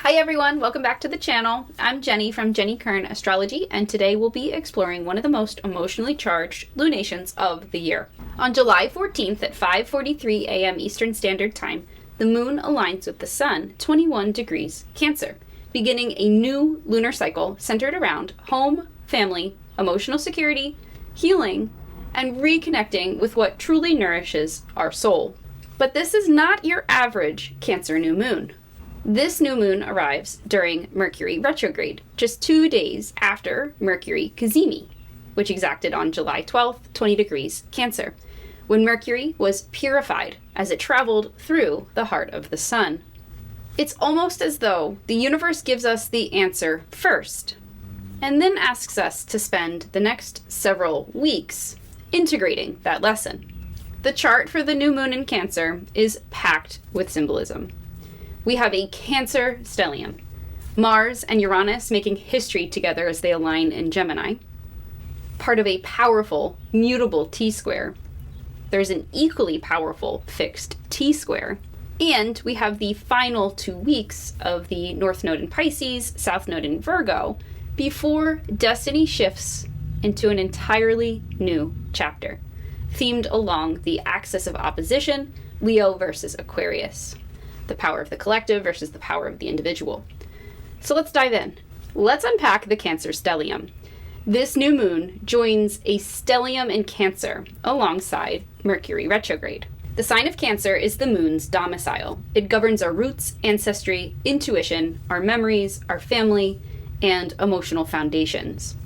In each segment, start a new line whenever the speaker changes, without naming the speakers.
Hi everyone, welcome back to the channel. I'm Jenny from Kern Astrology, and today we'll be exploring one of the most emotionally charged lunations of the year. On July 14th at 5:43 a.m. Eastern Standard Time, the moon aligns with the sun 21 degrees Cancer, beginning a new lunar cycle centered around home, family, emotional security, healing, and reconnecting with what truly nourishes our soul. But this is not your average Cancer new moon. This new moon arrives during Mercury Retrograde, just 2 days after Mercury Cazimi, which exacted on July 12th, 20 degrees Cancer, when Mercury was purified as it traveled through the heart of the sun. It's almost as though the universe gives us the answer first, and then asks us to spend the next several weeks integrating that lesson. The chart for the new moon in Cancer is packed with symbolism. We have a Cancer stellium, Mars and Uranus making history together as they align in Gemini, part of a powerful mutable T-square. There's an equally powerful fixed T-square, and we have the final 2 weeks of the North Node in Pisces, South Node in Virgo, before destiny shifts into an entirely new chapter, themed along the axis of opposition, Leo versus Aquarius. The power of the collective versus the power of the individual. So let's dive in. Let's unpack the Cancer stellium. This new moon joins a stellium in Cancer alongside Mercury Retrograde. The sign of Cancer is the moon's domicile. It governs our roots, ancestry, intuition, our memories, our family, and emotional foundations.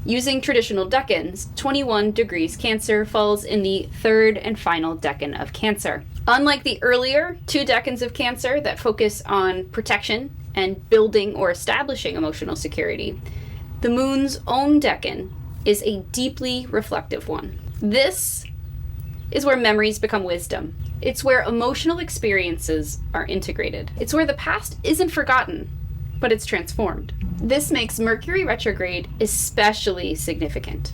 Using traditional decans, 21 degrees Cancer falls in the third and final decan of Cancer. Unlike the earlier 2 decans of Cancer that focus on protection and building or establishing emotional security, the moon's own decan is a deeply reflective one. This is where memories become wisdom. It's where emotional experiences are integrated. It's where the past isn't forgotten, but it's transformed. This makes Mercury retrograde especially significant.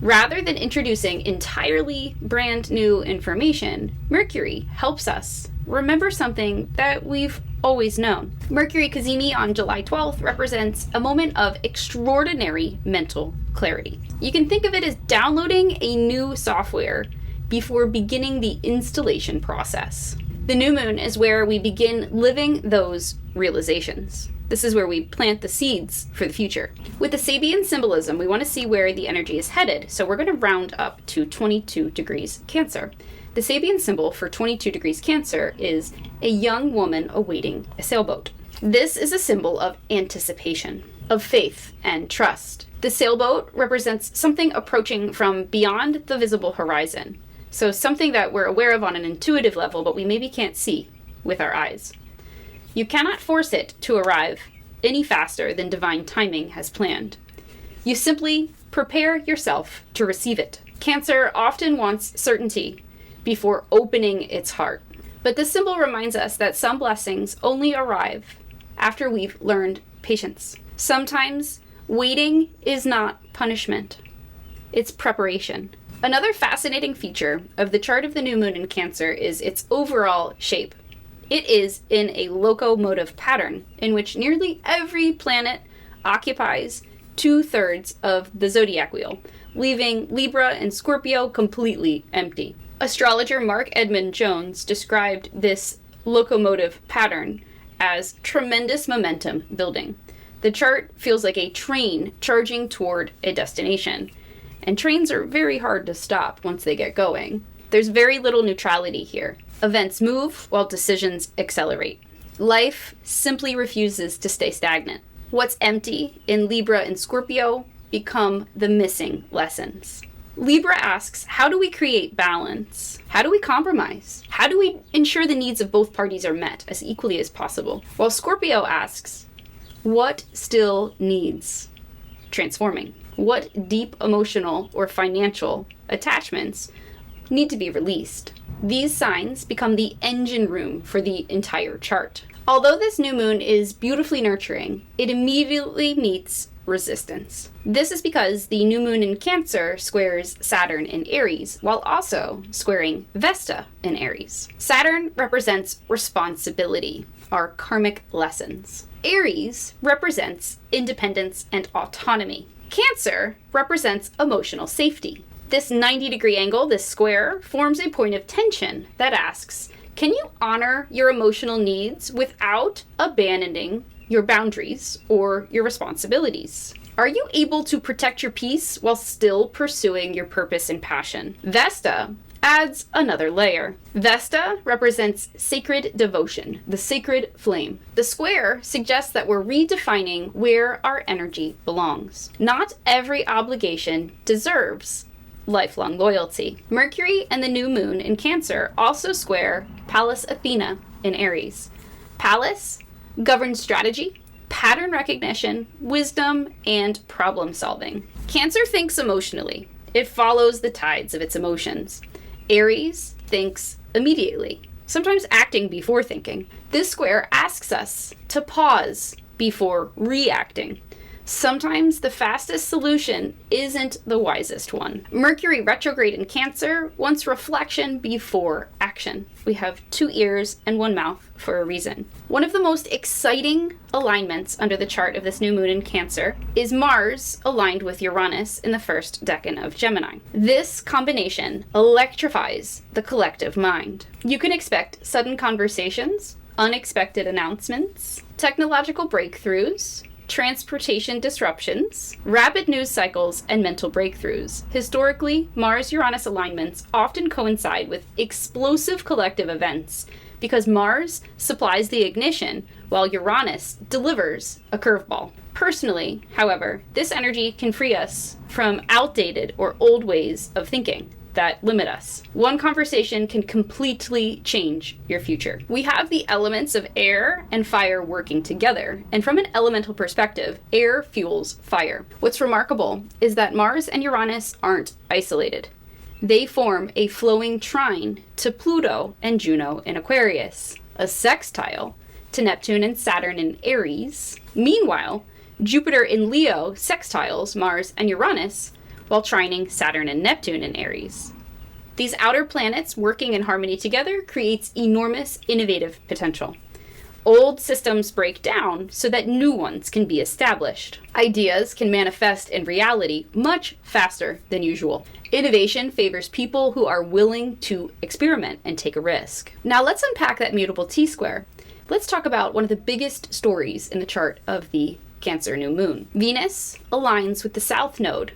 Rather than introducing entirely brand new information, Mercury helps us remember something that we've always known. Mercury Cazimi on July 12th represents a moment of extraordinary mental clarity. You can think of it as downloading a new software before beginning the installation process. The new moon is where we begin living those realizations. This is where we plant the seeds for the future. With the Sabian symbolism, we want to see where the energy is headed, so we're going to round up to 22 degrees Cancer. The Sabian symbol for 22 degrees Cancer is a young woman awaiting a sailboat. This is a symbol of anticipation, of faith and trust. The sailboat represents something approaching from beyond the visible horizon, so something that we're aware of on an intuitive level, but we maybe can't see with our eyes. You cannot force it to arrive any faster than divine timing has planned. You simply prepare yourself to receive it. Cancer often wants certainty before opening its heart. But this symbol reminds us that some blessings only arrive after we've learned patience. Sometimes waiting is not punishment. It's preparation. Another fascinating feature of the chart of the new moon in Cancer is its overall shape. It is in a locomotive pattern in which nearly every planet occupies 2/3 of the zodiac wheel, leaving Libra and Scorpio completely empty. Astrologer Mark Edmund Jones described this locomotive pattern as tremendous momentum building. The chart feels like a train charging toward a destination, and trains are very hard to stop once they get going. There's very little neutrality here. Events move while decisions accelerate. Life simply refuses to stay stagnant. What's empty in Libra and Scorpio become the missing lessons. Libra asks, how do we create balance? How do we compromise? How do we ensure the needs of both parties are met as equally as possible? While Scorpio asks, what still needs transforming? What deep emotional or financial attachments need to be released? These signs become the engine room for the entire chart. Although this new moon is beautifully nurturing, it immediately meets resistance. This is because the new moon in Cancer squares Saturn in Aries, while also squaring Vesta in Aries. Saturn represents responsibility, our karmic lessons. Aries represents independence and autonomy. Cancer represents emotional safety. This 90-degree angle, this square, forms a point of tension that asks, can you honor your emotional needs without abandoning your boundaries or your responsibilities? Are you able to protect your peace while still pursuing your purpose and passion? Vesta adds another layer. Vesta represents sacred devotion, the sacred flame. The square suggests that we're redefining where our energy belongs. Not every obligation deserves lifelong loyalty. Mercury and the new moon in Cancer also square Pallas Athena in Aries. Pallas governs strategy, pattern recognition, wisdom, and problem solving. Cancer thinks emotionally. It follows the tides of its emotions. Aries thinks immediately, sometimes acting before thinking. This square asks us to pause before reacting. Sometimes the fastest solution isn't the wisest one. Mercury retrograde in Cancer wants reflection before action. We have 2 ears and 1 mouth for a reason. One of the most exciting alignments under the chart of this new moon in Cancer is Mars aligned with Uranus in the first decan of Gemini. This combination electrifies the collective mind. You can expect sudden conversations, unexpected announcements, technological breakthroughs, transportation disruptions, rapid news cycles, and mental breakthroughs. Historically, Mars-Uranus alignments often coincide with explosive collective events because Mars supplies the ignition while Uranus delivers a curveball. Personally, however, this energy can free us from outdated or old ways of thinking that limit us. One conversation can completely change your future. We have the elements of air and fire working together, and from an elemental perspective, air fuels fire. What's remarkable is that Mars and Uranus aren't isolated. They form a flowing trine to Pluto and Juno in Aquarius, a sextile to Neptune and Saturn in Aries. Meanwhile, Jupiter in Leo sextiles Mars and Uranus, while trining Saturn and Neptune in Aries. These outer planets working in harmony together creates enormous innovative potential. Old systems break down so that new ones can be established. Ideas can manifest in reality much faster than usual. Innovation favors people who are willing to experiment and take a risk. Now let's unpack that mutable T-square. Let's talk about one of the biggest stories in the chart of the Cancer new moon. Venus aligns with the south node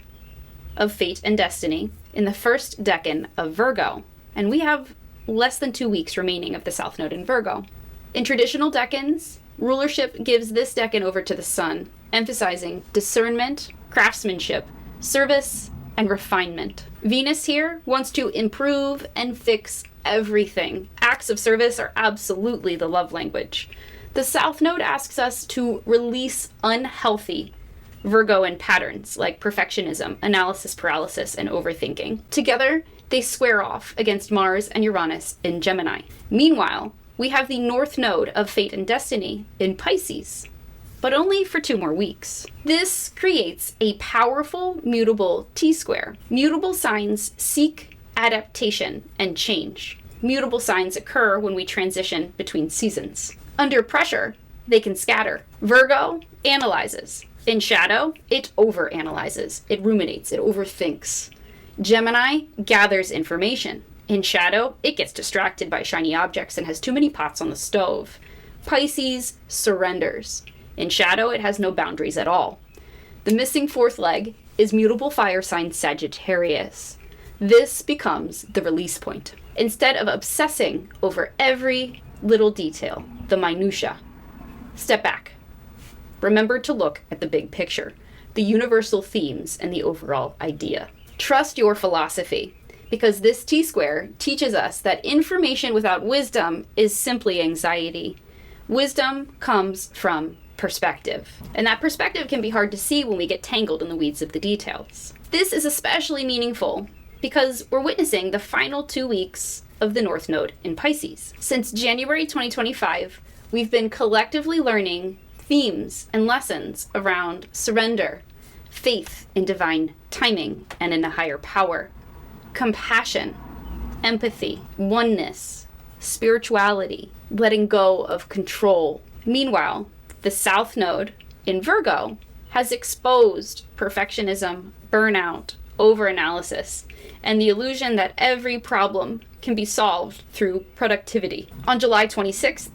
of fate and destiny in the first decan of Virgo, and we have less than 2 weeks remaining of the south node in Virgo. In traditional decans, rulership gives this decan over to the sun, emphasizing discernment, craftsmanship, service, and refinement. Venus here wants to improve and fix everything. Acts of service are absolutely the love language. The south node asks us to release unhealthy Virgoan patterns like perfectionism, analysis paralysis, and overthinking. Together, they square off against Mars and Uranus in Gemini. Meanwhile, we have the north node of fate and destiny in Pisces, but only for 2 more weeks. This creates a powerful mutable T-square. Mutable signs seek adaptation and change. Mutable signs occur when we transition between seasons. Under pressure, they can scatter. Virgo analyzes. In shadow, it overanalyzes, it ruminates, it overthinks. Gemini gathers information. In shadow, it gets distracted by shiny objects and has too many pots on the stove. Pisces surrenders. In shadow, it has no boundaries at all. The missing 4th leg is mutable fire sign Sagittarius. This becomes the release point. Instead of obsessing over every little detail, the minutia, step back. Remember to look at the big picture, the universal themes, and the overall idea. Trust your philosophy, because this T-square teaches us that information without wisdom is simply anxiety. Wisdom comes from perspective, and that perspective can be hard to see when we get tangled in the weeds of the details. This is especially meaningful because we're witnessing the final 2 weeks of the North Node in Pisces. Since January 2025, we've been collectively learning themes and lessons around surrender, faith in divine timing and in a higher power, compassion, empathy, oneness, spirituality, letting go of control. Meanwhile, The South Node in Virgo has exposed perfectionism, burnout, overanalysis, and the illusion that every problem can be solved through productivity. On July 26th,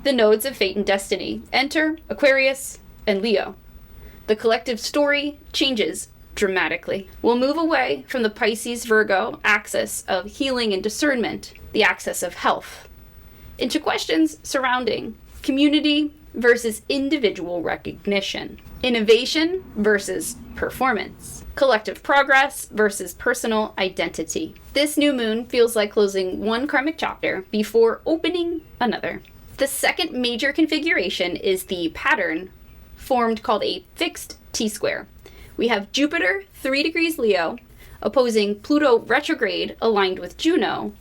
the nodes of fate and destiny enter Aquarius and Leo. The collective story changes dramatically. We'll move away from the Pisces-Virgo axis of healing and discernment, the axis of health, into questions surrounding community versus individual recognition, innovation versus performance, collective progress versus personal identity. This new moon feels like closing one karmic chapter before opening another. The second major configuration is the pattern formed called a fixed T-square. We have Jupiter, 3 degrees Leo, opposing Pluto retrograde aligned with Juno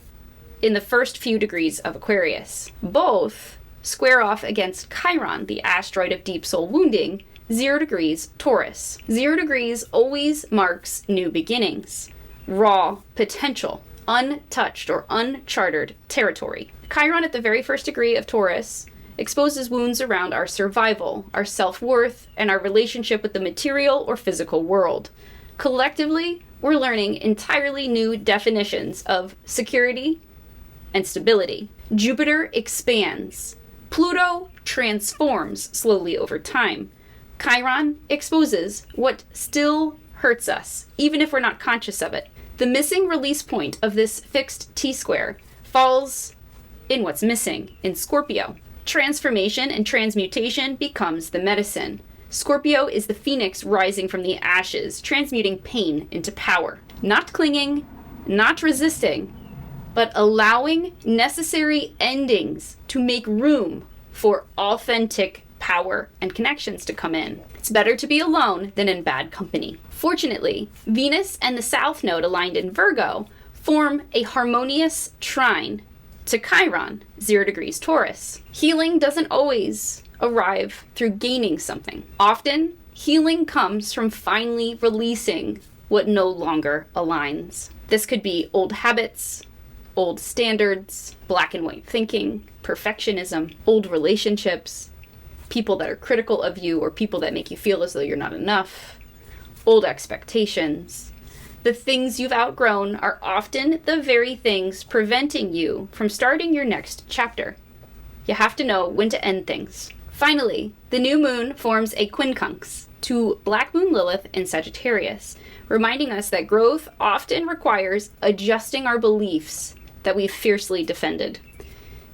in the first few degrees of Aquarius. Both square off against Chiron, the asteroid of deep soul wounding, 0 degrees Taurus. 0 degrees always marks new beginnings, raw potential, untouched or uncharted territory. Chiron at the very first degree of Taurus exposes wounds around our survival, our self-worth, and our relationship with the material or physical world. Collectively, we're learning entirely new definitions of security and stability. Jupiter expands. Pluto transforms slowly over time. Chiron exposes what still hurts us, even if we're not conscious of it. The missing release point of this fixed T-square falls in what's missing, in Scorpio. Transformation and transmutation becomes the medicine. Scorpio is the phoenix rising from the ashes, transmuting pain into power. Not clinging, not resisting, but allowing necessary endings to make room for authentic power and connections to come in. It's better to be alone than in bad company. Fortunately, Venus and the South Node aligned in Virgo form a harmonious trine to Chiron, 0 degrees Taurus. Healing doesn't always arrive through gaining something. Often, healing comes from finally releasing what no longer aligns. This could be old habits, old standards, black and white thinking, perfectionism, old relationships, people that are critical of you or people that make you feel as though you're not enough, old expectations. The things you've outgrown are often the very things preventing you from starting your next chapter. You have to know when to end things. Finally, the new moon forms a quincunx to Black Moon Lilith in Sagittarius, reminding us that growth often requires adjusting our beliefs that we've fiercely defended.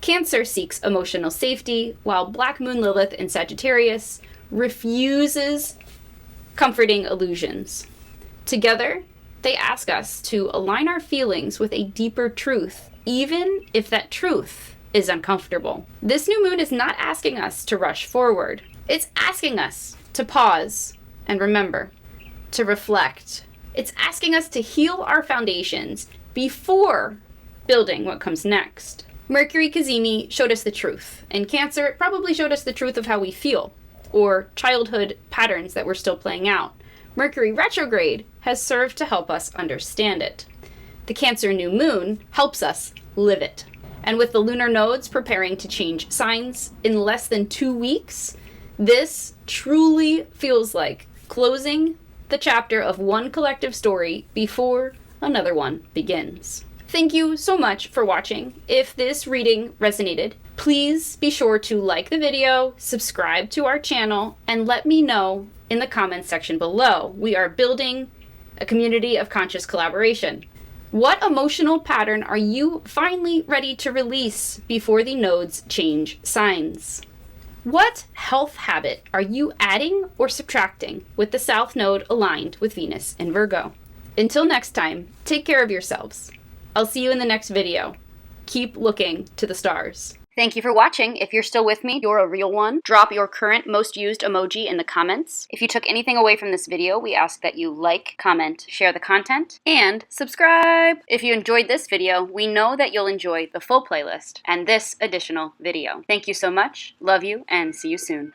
Cancer seeks emotional safety, while Black Moon Lilith in Sagittarius refuses comforting illusions. Together, they ask us to align our feelings with a deeper truth, even if that truth is uncomfortable. This new moon is not asking us to rush forward. It's asking us to pause and remember, to reflect. It's asking us to heal our foundations before building what comes next. Mercury Cazimi showed us the truth. In Cancer, it probably showed us the truth of how we feel, or childhood patterns that we're still playing out. Mercury Retrograde has served to help us understand it. The Cancer new moon helps us live it. And with the lunar nodes preparing to change signs in less than 2 weeks, this truly feels like closing the chapter of one collective story before another one begins. Thank you so much for watching. If this reading resonated, please be sure to like the video, subscribe to our channel, and let me know in the comments section below. We are building a community of conscious collaboration. What emotional pattern are you finally ready to release before the nodes change signs? What health habit are you adding or subtracting with the South Node aligned with Venus in Virgo? Until next time, take care of yourselves. I'll see you in the next video. Keep looking to the stars. Thank you for watching. If you're still with me, you're a real one. Drop your current most used emoji in the comments. If you took anything away from this video, we ask that you like, comment, share the content, and subscribe. If you enjoyed this video, we know that you'll enjoy the full playlist and this additional video. Thank you so much. Love you, and see you soon.